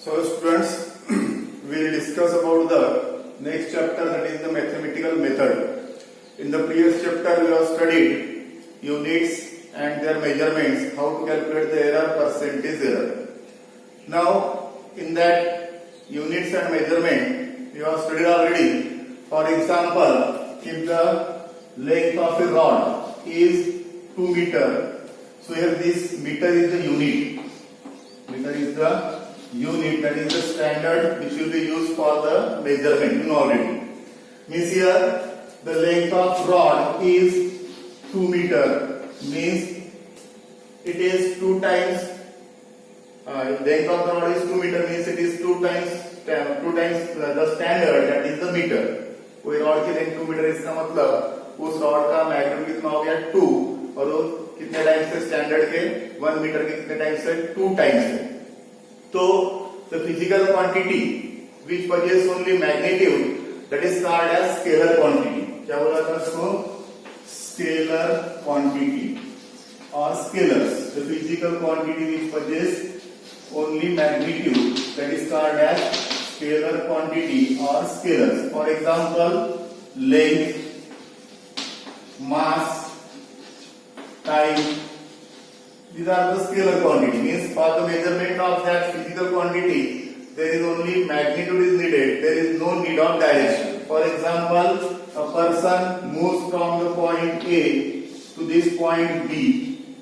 So students, we will discuss about the next chapter, that is the mathematical method. In the previous chapter we have studied units and their measurements, how to calculate the error, percentage error. Now in that units and measurement we have studied already. For example, if the length of a rod is 2 meter, so here this meter is the unit. Meter is the unit, that is the standard which will be used for the measurement, you know already. Means here the length of rod is 2 meter, means it is 2 times length of the rod is 2 meter, means it is 2 times the standard, that is the meter. कोई rod की length 2 metre, इसका मतलब उस rod का magnitude कितना हो गया 2, और वो कितने टाइम्स से स्टैंडर्ड के 1 मीटर के कितने टाइम्स से 2 टाइम्स है. तो the physical quantity which possess only magnitude, that is called as scalar quantity. क्या बोला था इसको? Scalar quantity or scalars. The physical quantity which possess only magnitude, that is called as scalar quantity or scalars. For example, length, mass, time. These are the scalar quantity. Means for the measurement of that physical quantity, there is only magnitude is needed. There is no need of direction. For example, a person moves from the point A to this point B,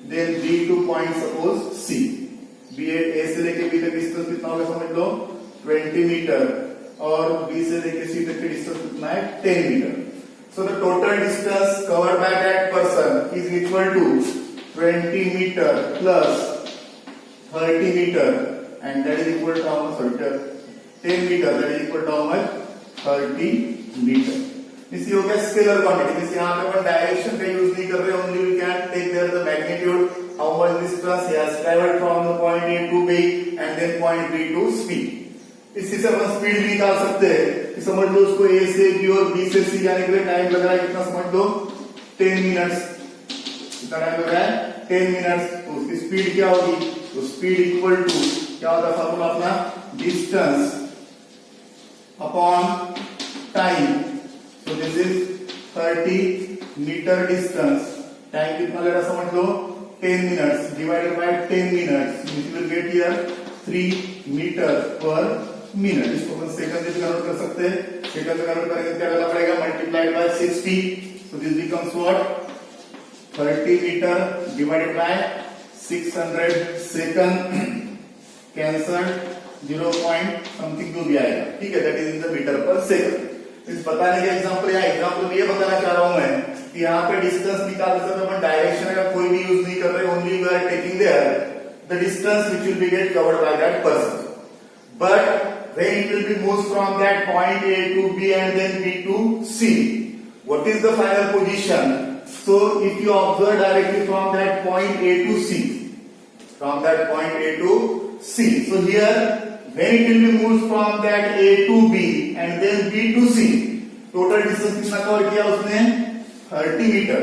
then B to point suppose C. B A से लेके B तक distance कितना होगा समझ लो 20 metre, और B से लेके C तक की डिस्टेंस कितना है 10 metre. So the total distance covered by that person is equal to 20 meter plus 30 meter, and that is equal to how much? 10 meter, that is equal to how much? 30 meter. इसी हो गया scalar quantity. Means यहाँ पे अपन direction का use नहीं कर रहे, only we can take there the magnitude, how much distance he has travelled from the point A to B and then point B to C. इसी से अपन स्पीड भी निकाल सकते हैं कि समझ लो उसको A से B और B से C जाने के लिए टाइम लग रहा है कितना, समझ लो 10 मिनट्स. कितना टाइम लग रहा है 10 मिनट्स. तो उसकी स्पीड क्या होगी? तो स्पीड इक्वल टू क्या होता है फॉर्मूला अपना? Distance upon time. So this is 30 meter distance. Time कितना ले रहा समझ लो 10 minutes divided by 10 minutes. You will get here 3 meter per minute. इसको अपन सेकंड से कन्वर्ट कर सकते हैं. सेकंड से कन्वर्ट करेंगे क्या करना पड़ेगा? Multiplied by 60. So this becomes what? 30 meter divided by 600 second. Cancelled 0 point something जो भी आएगा, ठीक है, that is in the meter per second. इस बताने के एग्जांपल या एग्जांपल ये बताना चाह रहा हूं मैं कि यहाँ पे डिस्टेंस निकालते समय अपन डायरेक्शन का कोई भी यूज नहीं कर रहे, only we are taking there the distance which will be get covered by that person. But when it will be moves from that point A to B and then B to C, what is the final position? So if you observe directly from that point A to C, from that point A to C, so here when it will be moved from that A to B and then B to C, total distance कितना cover किया उसने? 30 metre.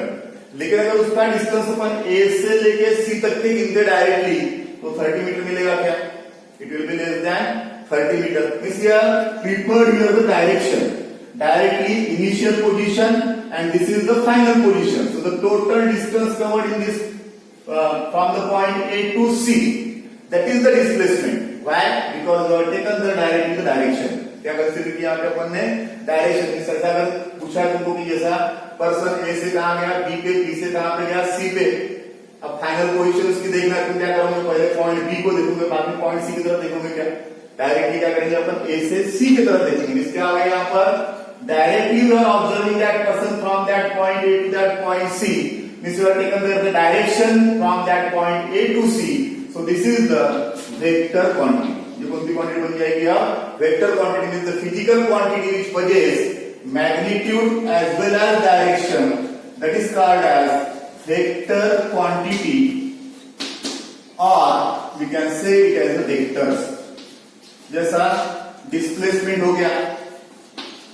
लेकिन अगर उसका distance upon A से लेके C तक के गिनते डायरेक्टली तो 30 मीटर मिलेगा क्या? It will be less than 30 meter. This here preferred here the direction. Directly initial position and this is the final position. So the total distance covered in this from the point A to C, that is the displacement. Why? Because we have taken the direction. क्या consider किया आपने अपन ने? Direction. इस तरह अगर पूछा तुमको कि जैसा पर्सन ए से कहां गया बी पे, बी से कहां पे गया सी पे, अब फाइनल पोजीशन उसकी देखना है. तुम क्या करोगे? पहले पॉइंट बी को देखोगे, बाद में पॉइंट सी की तरफ देखोगे. क्या डायरेक्टली क्या करेंगे अपन? ए से सी की तरफ देखेंगे. इसके क्या होगा यहाँ पर? Directly we are observing that person from that point A to that point C. Means you are taken the direction from that point A to C. So this is the vector quantity. ये कौन सी quantity बन जाएगी? आप vector quantity means the physical quantity which possess magnitude as well as direction, that is called as vector quantity, or we can say it as the vectors. जैसा displacement हो गया,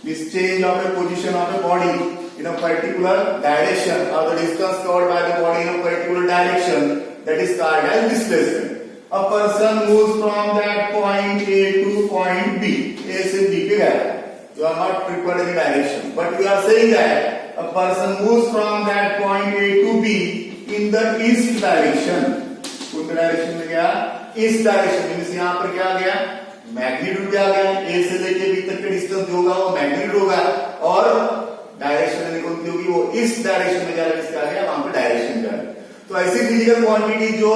this change of a position of a body in a particular direction or the distance covered by the body in a particular direction, that is called as displacement. a person moves from that point A to point B. A से B पे गया. You are not prepared in direction, but you are saying that a person moves from that point A to B in the east direction. कौन direction में गया? East direction. Means यहाँ पर क्या आ गया? मैग्नीट्यूड क्या आ गया? A से लेके B तक का डिस्टेंस जो होगा वो मैग्नीट्यूड होगा और डायरेक्शन कौन सी होगी? वो ईस्ट डायरेक्शन में जा रहा है. इसका आ गया वहां पर डायरेक्शन जा रहा है. तो ऐसी फिजिकल क्वांटिटी जो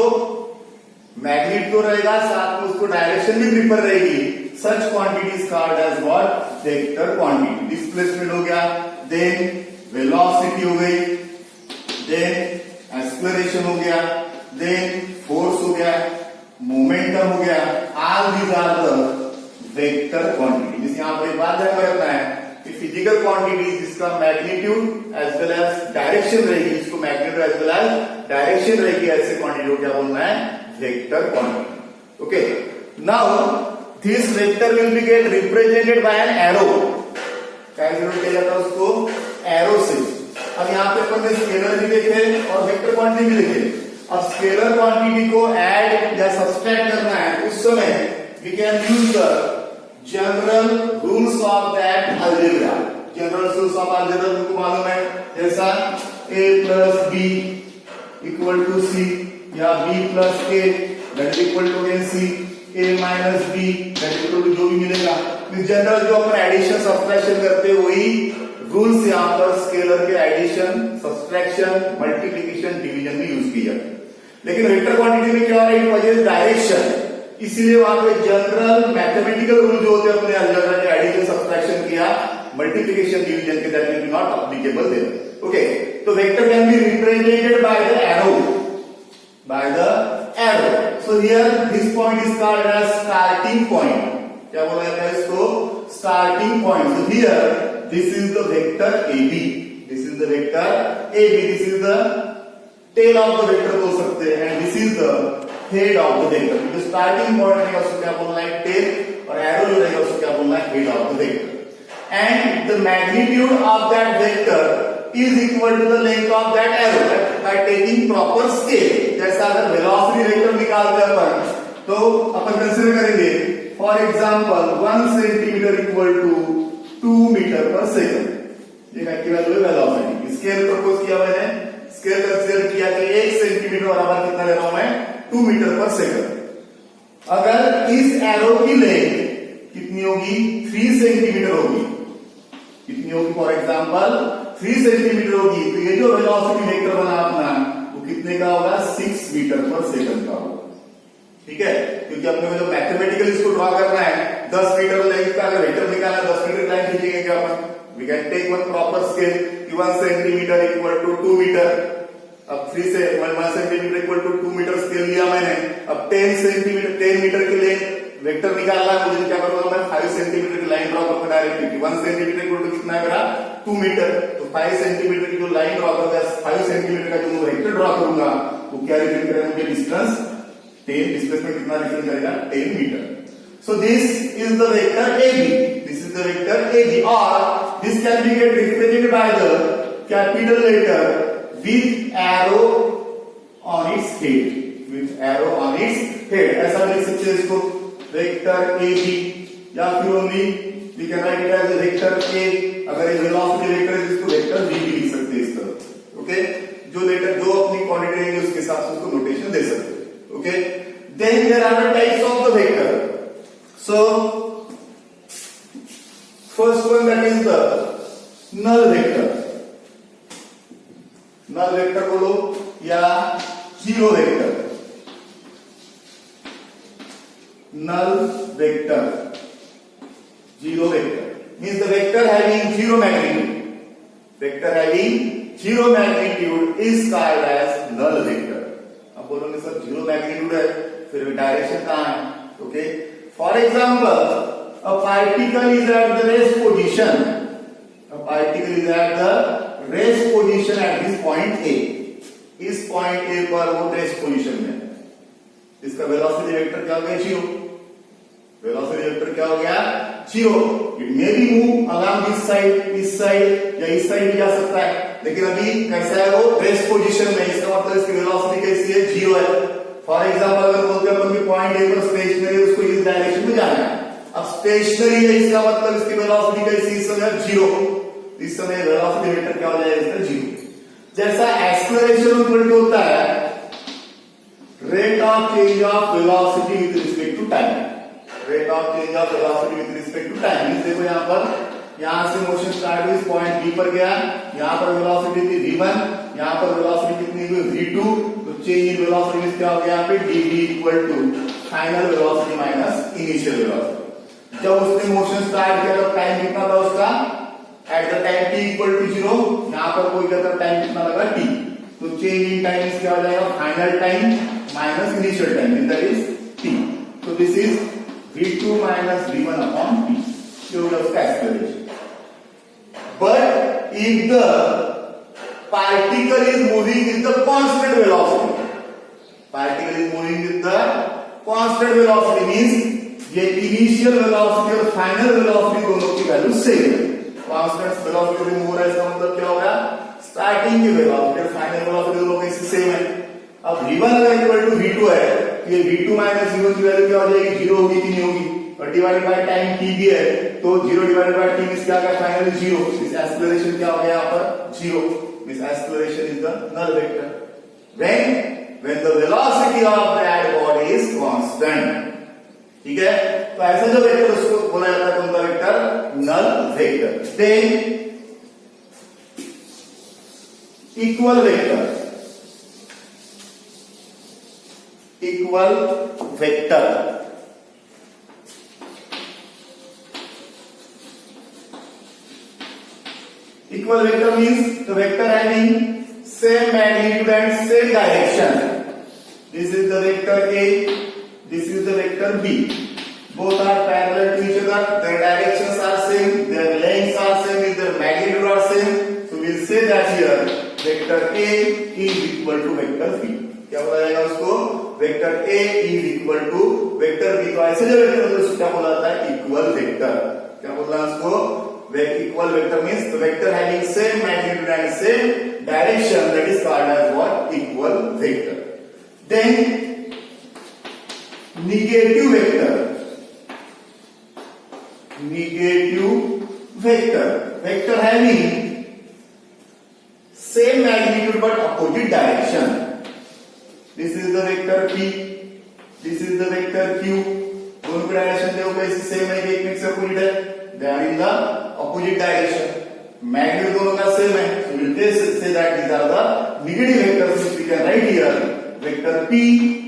मैग्नीट्यूड तो रहेगा साथ में उसको डायरेक्शन भी प्रिपेयर रहेगी. Such quantity is called as what? Vector quantity. Displacement हो गया, देन वेलोसिटी हो गई, देन एक्सेलरेशन हो गया, देन फोर्स हो गया, मोमेंटम हो गया. All these are the vector quantity. जिस यहां पर एक बात ध्यान में रखना है कि फिजिकल क्वांटिटी जिसका magnitude as well as direction रहेगी, इसको magnitude as well as direction रहेगी, ऐसे क्वांटिटी को क्या बोलना है? Vector quantity. Okay, now this vector will be get represented by an arrow. क्या जरूर किया जाता है उसको? एरो से. अब यहाँ पे अपन ने स्केलर भी देखे और वेक्टर क्वांटिटी भी देखे. अब स्केलर क्वांटिटी को ऐड या सब्सट्रैक्ट करना है उस समय we can use the general rules of that algebra. General rules of algebra तुमको मालूम है, जैसा a plus b equal to c या b plus a that equal to c, a minus b that equal to जो भी मिलेगा. General जो अपन addition subtraction करते हैं वही रूल्स यहाँ पर स्केलर के एडिशन, सब्ट्रैक्शन, मल्टीप्लिकेशन, डिवीजन में यूज किया जाता है. लेकिन वेक्टर क्वांटिटी में क्या हो रहा है? डायरेक्शन. इसीलिए वहां पे जनरल मैथमेटिकल रूल जो होते हैं अपने अलजेब्रा के एडिशन, सब्ट्रैक्शन किया, मल्टीप्लिकेशन, डिवीजन के that will be not applicable there. Okay, तो vector can be represented by the arrow. By the arrow. So here this point is called as starting point. क्या बोला जाता है इसको? Starting point. So here this is the vector AB. This is the vector AB. This is the tail of the vector बोल सकते हैं. And this is the head of the vector. जो starting point रहेगा उसको क्या बोलना है? tail. और arrow जो रहेगा उसको क्या बोलना है? head of the vector. And the magnitude of that vector is equal to the length of that arrow by taking proper scale. जैसा अगर वेलोसिटी वेक्टर निकालते हैं अपन तो अपन कंसीडर करेंगे for example 1 centimetre equal to 2 metre per second. ये क्या वैल्यू है? वेलोसिटी. स्केल प्रपोज किया मैंने, स्केल कंसीडर किया कि 1 सेंटीमीटर बराबर कितना ले रहा हूं मैं? 2 मीटर पर सेकंड. अगर इस एरो की लेंथ कितनी होगी? 3 सेंटीमीटर होगी. कितनी होगी? फॉर एग्जांपल 3 सेंटीमीटर होगी. तो ये जो वेलोसिटी वेक्टर बना अपना वो कितने का होगा? 6 मीटर पर सेकंड का होगा. ठीक है, क्योंकि अपने को जो मैथमेटिकल इसको ड्रॉ करना है 10 मीटर लेंथ का अगर वेक्टर निकालना है 10 मीटर लाइन खींचेंगे क्या अपन? We can take one proper scale कि 1 सेंटीमीटर इक्वल टू 2 मीटर. अब 3 से 1 centimetre equal to 2 metre scale लिया मैंने. अब 10 मीटर की लेंथ वेक्टर निकालना है मुझे. क्या करूंगा मैं? 5 सेंटीमीटर की लाइन ड्रॉ करूंगा डायरेक्टली. 1 सेंटीमीटर इक्वल टू कितना है मेरा? 2 मीटर. तो 5 सेंटीमीटर की जो लाइन ड्रॉ करूंगा, 5 सेंटीमीटर का जो मैं वेक्टर ड्रॉ करूंगा वो क्या रिप्रेजेंट करेगा? मुझे डिस्टेंस 10, डिस्प्लेसमेंट कितना रिप्रेजेंट करेगा? 10 metre. So this is the vector AB. This is the vector AB, or this can be get represented by the capital letter with arrow on its head. With arrow on its head. ऐसा लिख सकते हैं इसको vector AB, या फिर only we can write it as vector A. अगर ये velocity vector है जिसको वेक्टर V भी लिख सकते हैं इस तरह. ओके, जो लेटर जो अपनी क्वांटिटी रहेंगे उसके हिसाब से उसको नोटेशन दे सकते हैं. Okay, then there are the types of the vector. So first one, that is the null vector. Null vector बोलो या zero vector. Null vector, zero vector means the vector having zero magnitude. Vector having zero magnitude is called as null vector. अब बोलोगे sir zero magnitude है, फिर direction कहाँ है? Okay, for example, a particle is at the rest position. A particle is at the rest position at this point A. इस point A पर वो rest position में. इसका velocity vector क्या हो गया? Zero. Velocity vector क्या हो गया? Zero. It may be move along this side, इस side या इस side भी जा सकता है. लेकिन अभी कैसा है वो? Rest position में. इसका मतलब इसकी velocity कैसी है? Zero है. फॉर एग्जाम्पल अगर बोलते हैं अपन कि पॉइंट ए पर स्टेशनरी उसको इस डायरेक्शन में जाना है, अब स्टेशनरी है इसका मतलब इसकी वेलोसिटी कैसी इस समय जीरो, इस समय वेलोसिटी वेक्टर क्या हो जाएगा इसका जीरो। जैसा एक्सेलरेशन इक्वल टू होता है rate of change of velocity with respect to time, rate of change of velocity with respect to time. देखो यहाँ पर, यहां से मोशन स्टार्ट हुई, पॉइंट बी पर गया, यहां पर वेलोसिटी थी v1, यहां पर वेलोसिटी कितनी हुई v2, तो चेंज इन वेलोसिटी में क्या हो गया यहाँ पे dv equal to final velocity minus initial velocity. जब उसने मोशन स्टार्ट किया तो टाइम कितना था उसका, at the time t equal to 0, यहां पर कोई कहता टाइम कितना लगा t, तो चेंज इन टाइम क्या हो जाएगा final time minus initial time, that is t। तो this is v2 minus v1 upon t, ये होगा उसका acceleration. But if the particle is moving with the constant velocity, particle is moving with the constant velocity means ये initial velocity और final velocity दोनों की value same है। constant velocity से move रहा है इसका मतलब क्या होगा, starting की velocity और final velocity दोनों की सेम है। अब v1 अगर इक्वल टू v2 है, तो ये v2 माइनस v1 की वैल्यू क्या हो जाएगी, जीरो होगी कि नहीं होगी, और डिवाइडेड बाय टाइम t भी है, तो 0 डिवाइडेड बाय t इज क्या आ गया फाइनली 0, दिस एक्सेलरेशन क्या हो गया यहाँ पर 0, this acceleration is the null vector when the velocity of that body is constant। ठीक है, तो ऐसा जो वेक्टर उसको बोला जाता है कौन सा vector, null vector. Then equal vector, equal vector equal vector means the vector having same magnitude and same direction. This is the vector A, this is the vector B. Both are parallel to each other, their directions are same, their lengths are same, their magnitude are same. So we will say that here vector A is equal to vector B. क्या बोला जाएगा उसको, vector A is equal to vector B। तो ऐसे जो vector उसको क्या बोला जाता है, इक्वल वेक्टर। क्या बोल रहा है उसको, equal vector means the vector having same magnitude and same direction, that is called as what, equal vector। Then negative vector, negative vector, vector having same magnitude but opposite direction। This is the vector P, this is the vector Q, दोनों की direction देखो कैसे same है कि एक में से opposite है, they are in the opposite direction, magnitude दोनों का सेम है, so we will say that these are the negative vectors which we can write here, vector P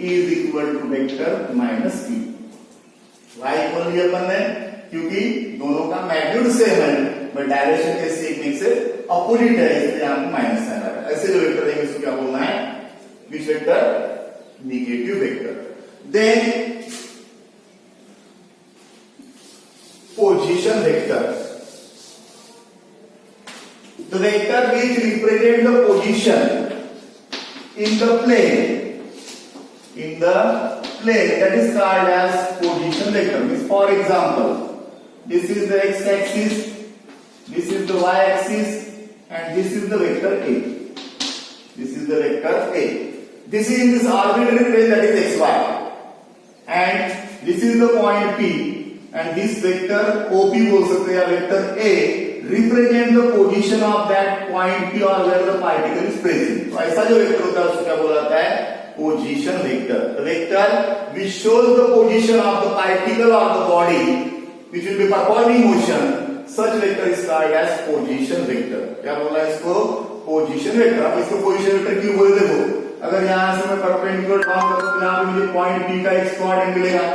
is equal to vector minus Q। why equal लिया अपन ने, क्योंकि दोनों का magnitude same है but direction कैसे एक में से अपोजिट है, इसलिए यहाँ पे माइनस साइन आ रहा है। ऐसे जो वेक्टर है इसको क्या बोलना है, which vector, negative vector. Then position vector, the vector which represent the position in the plane, in the plane, that is called as position vector। Means for example, this is the x-axis, this is the y-axis, and this is the vector A, this is the vector A, this is in this arbitrary plane, that is xy, and this is the point P, and this vector OP बोल सकते हैं, vector A represent the position of that point P or where the particle is present। तो ऐसा जो vector होता है उसको क्या बोला जाता है, position vector। The vector which shows the position of the particle or the body which will be performing motion, such vector is called as position vector। क्या बोला है इसको, position vector। अब इसको position vector क्यों बोले, देखो अगर यहाँ से मैं परपेंडिकुलर ड्रॉ करता हूँ तो यहाँ पे मुझे पॉइंट P का x कोऑर्डिनेट मिलेगा,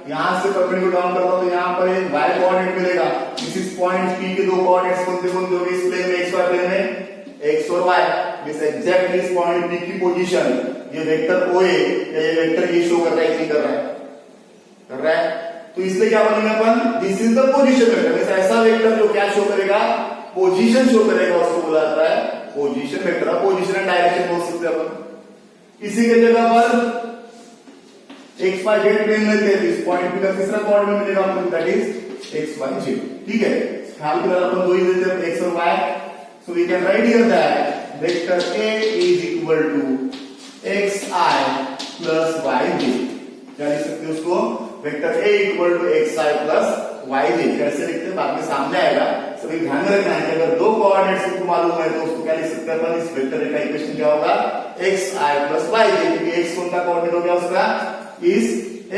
यहां से परपेंडिकुलर डाउन करता हूं तो यहां पर एक y कोऑर्डिनेट मिलेगा। दिस इज पॉइंट P के दो कोऑर्डिनेट्स कौन से होंगे इस प्लेन में, xy प्लेन में x और y। दिस एग्जैक्टली इस पॉइंट P की पोजीशन, ये वेक्टर OA या ये वेक्टर ये शो कर रहा है कि नहीं कर रहा है, कर रहा है, तो इसलिए क्या बोलेंगे अपन, this is the position vector. ऐसा वेक्टर जो क्या शो करेगा, पोजीशन शो करेगा, उसको बोला जाता है position vector. Position and direction बोल सकते हैं अपन। इसी के जगह पर एक्स वाई जेड प्लेन लेते हैं, इस पॉइंट P का तीसरा कोऑर्डिनेट मिलेगा हमको, that is X Y Z. ठीक है, ख्याल के अपन दो ही देते हैं, एक्स और y. So we can write here that vector A is equal to xi plus y j, क्या लिख सकते हैं उसको, vector a equal to x i plus y j, कैसे लिखते हैं बाद में सामने आएगा। सभी ध्यान में रखना है कि अगर दो कोऑर्डिनेट्स को मालूम है तो उसको क्या लिख सकते हैं अपन, इस वेक्टर का इक्वेशन क्या होगा, एक्स आई प्लस वाई जे, क्योंकि एक्स कौन सा कोऑर्डिनेट हो गया उसका, इस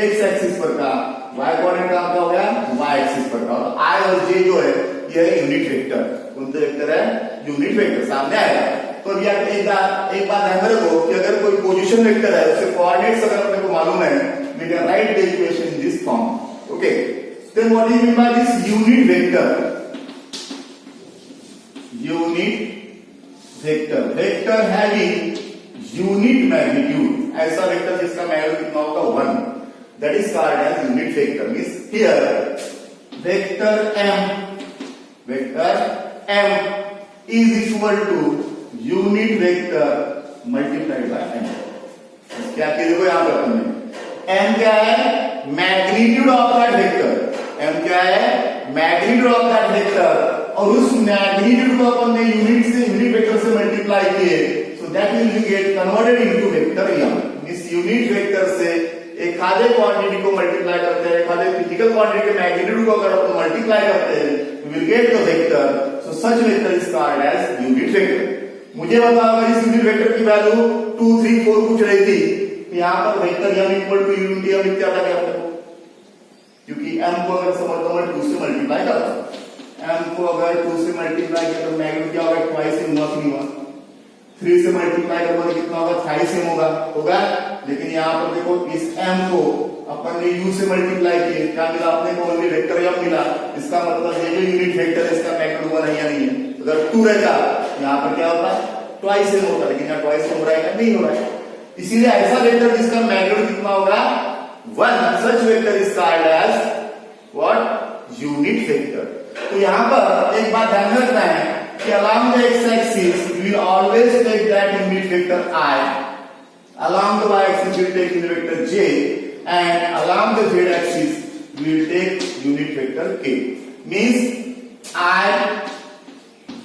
एक्स एक्सिस पर का, वाई कोऑर्डिनेट का क्या हो गया, वाई एक्सिस पर का, और आई और जे जो है ये है यूनिट वेक्टर, कौन सा वेक्टर है, यूनिट वेक्टर सामने आएगा। तो अभी आप एक बात ध्यान में रखो कि अगर कोई पोजीशन वेक्टर है उसके कोऑर्डिनेट्स अगर अपने को मालूम है, we can write the equation in this form, okay. Then what is mean by this unit vector, unit vector, vector having unit magnitude, ऐसा वेक्टर जिसका मैग्नीट्यूड कितना होगा 1, that is called as unit vector. Means here vector m is equal to unit vector multiplied by m। क्या किया देखो यहां पर हमने m क्या है, magnitude of that vector, m क्या है, मैग्नीट्यूड ऑफ दैट वेक्टर, और उस मैग्नीट्यूड को अपन ने यूनिट वेक्टर से मल्टीप्लाई किए, so that will get converted into vector m। इस यूनिट वेक्टर से एक आधे क्वांटिटी को मल्टीप्लाई करते हैं, एक आधे फिजिकल क्वांटिटी के मैग्नीट्यूड को अगर अपन मल्टीप्लाई करते हैं, we will get the vector, so such vector is called as unit vector. मुझे बताओ अगर इस यूनिट वेक्टर की वैल्यू 2 3 4 पूछ रही थी, तो यहां पर vector m equal to unit m लिख आता क्या अपने को, क्योंकि m को अगर समझता हूं 2 से मल्टीप्लाई करता, m को अगर 2 से मल्टीप्लाई किया तो मैग्नीट्यूड क्या होगा, ट्वाइस m होगा कि नहीं होगा, 3 से मल्टीप्लाई करोगे कितना होगा, 5 m होगा। लेकिन यहाँ पर देखो इस m को अपन ने u से मल्टीप्लाई किए, क्या मिला अपने को, ओनली वेक्टर m मिला, इसका मतलब ये जो यूनिट वेक्टर है इसका मैग्नीट्यूड 1 है या नहीं है, अगर 2 रहता यहाँ पर क्या होता, ट्वाइस m होता, लेकिन यहाँ ट्वाइस m हो रहा है नहीं हो रहा है, इसीलिए ऐसा वेक्टर जिसका मैग्नीट्यूड कितना होगा 1, such vector is called as what, unit vector. तो यहाँ पर एक बात ध्यान रखना है कि along the x-axis we will always take that unit vector I, along the y-axis we will take unit vector j, and along the z-axis we will take unit vector k. Means I,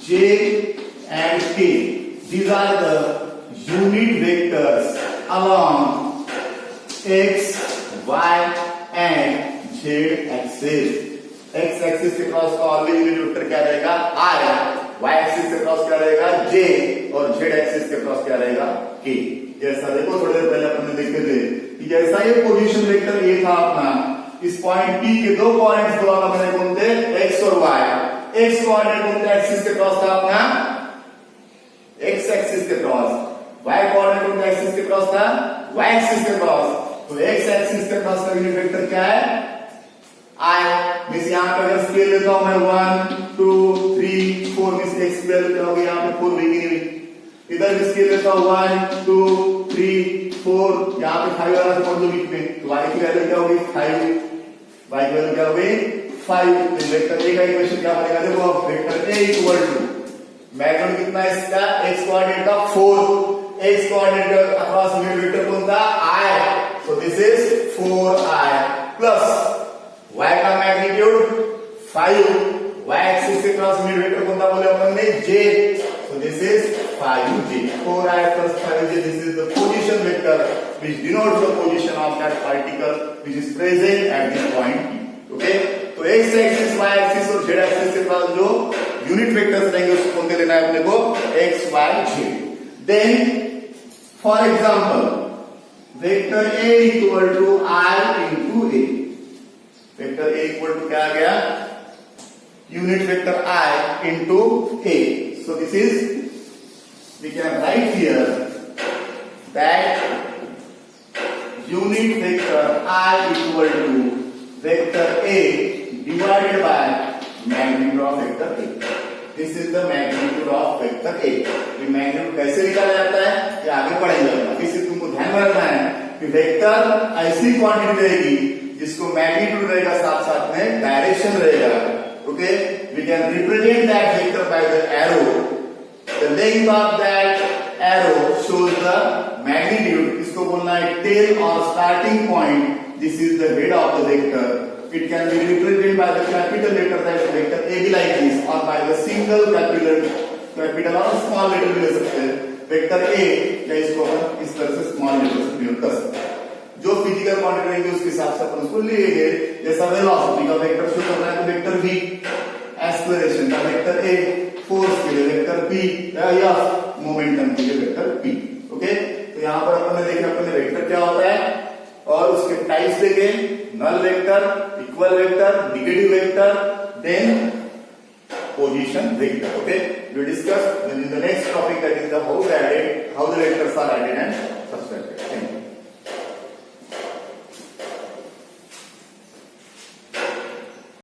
j and k, these are the unit vectors along x, y and z axis. x axis के cross का always unit vector क्या रहेगा, i, y axis के cross क्या रहेगा, j, और z axis के cross क्या रहेगा, k। जैसा देखो थोड़ी देर पहले अपन ने देखे थे कि जैसा ये पोजीशन वेक्टर ये था अपना, इस पॉइंट P के दो पॉइंट्स बोला मैंने कौन थे, x और y। x कोऑर्डिनेट कौन सा एक्सिस के क्रॉस था अपना, x एक्सिस के क्रॉस, y कोऑर्डिनेट कौन सा एक्सिस के क्रॉस था, y एक्सिस के क्रॉस। तो x एक्सिस के क्रॉस का यूनिट वेक्टर क्या है, I। मींस यहाँ पे अगर स्केल लेता हूं मैं 1 2 3 4, मींस x की वैल्यू क्या होगी, यहाँ पे 4 होगी नहीं, इधर भी स्केल लेता हूं 1 2 3 4, यहाँ पे 5 वाला छोड़ दो बीच में, तो y की वैल्यू क्या होगी 5, y की वैल्यू क्या होगी 5। तो वेक्टर a का इक्वेशन क्या बनेगा, देखो vector a equal to magnitude कितना है इसका, x कोऑर्डिनेट का 4, x कोऑर्डिनेट का अक्रॉस यूनिट वेक्टर कौन था I, so this is 4i plus y का मैग्नीट्यूड 5, y एक्सिस के क्रॉस यूनिट वेक्टर कौन सा बोले अपन ने j, so this is 5j, 4i plus 5j, this is the position vector which denotes the position of that particle which is present at this point P, okay। तो x axis, y axis और z axis के cross जो unit vectors रहेंगे उसको कौन से लेना है अपने को, x y z। Then for example vector a equal to r into a, vector a equal to क्या आ गया, unit vector I into a, so this is, we can write here that unit vector I equal to vector a divided by magnitude of vector a, this is the magnitude of vector a। ये magnitude कैसे निकाला जाता है ये आगे पढ़ेंगे, अभी से तुमको ध्यान में रखना है कि वेक्टर ऐसी क्वांटिटी रहेगी जिसको मैग्नीट्यूड रहेगा साथ साथ में डायरेक्शन रहेगा, okay. We can represent that vector by the arrow, the length of that arrow shows the magnitude, इसको बोलना है टेल और starting point, this is the head of the vector. It can be represented by the capital letter that vector a be like this, or by the single capital or small letter भी ले सकते हैं, vector A, या इसको अपन इस तरह से small letter से प्रयोग कर सकते हैं। जो फिजिकल क्वांटिटी रहेंगे उसके हिसाब से अपन उसको लेंगे। जैसा वेलोसिटी का वेक्टर शो करना है तो वेक्टर v, एक्सेलरेशन का वेक्टर a, फोर्स के लिए वेक्टर p, या मोमेंटम के लिए वेक्टर p। ओके, तो यहां पर अपन ने देखा अपन ने वेक्टर क्या होता है और उसके टाइप्स देखे, null vector, equal vector, negative vector, then position vector. Okay, we discuss in the next topic, that is the how the vectors are added and subtracted.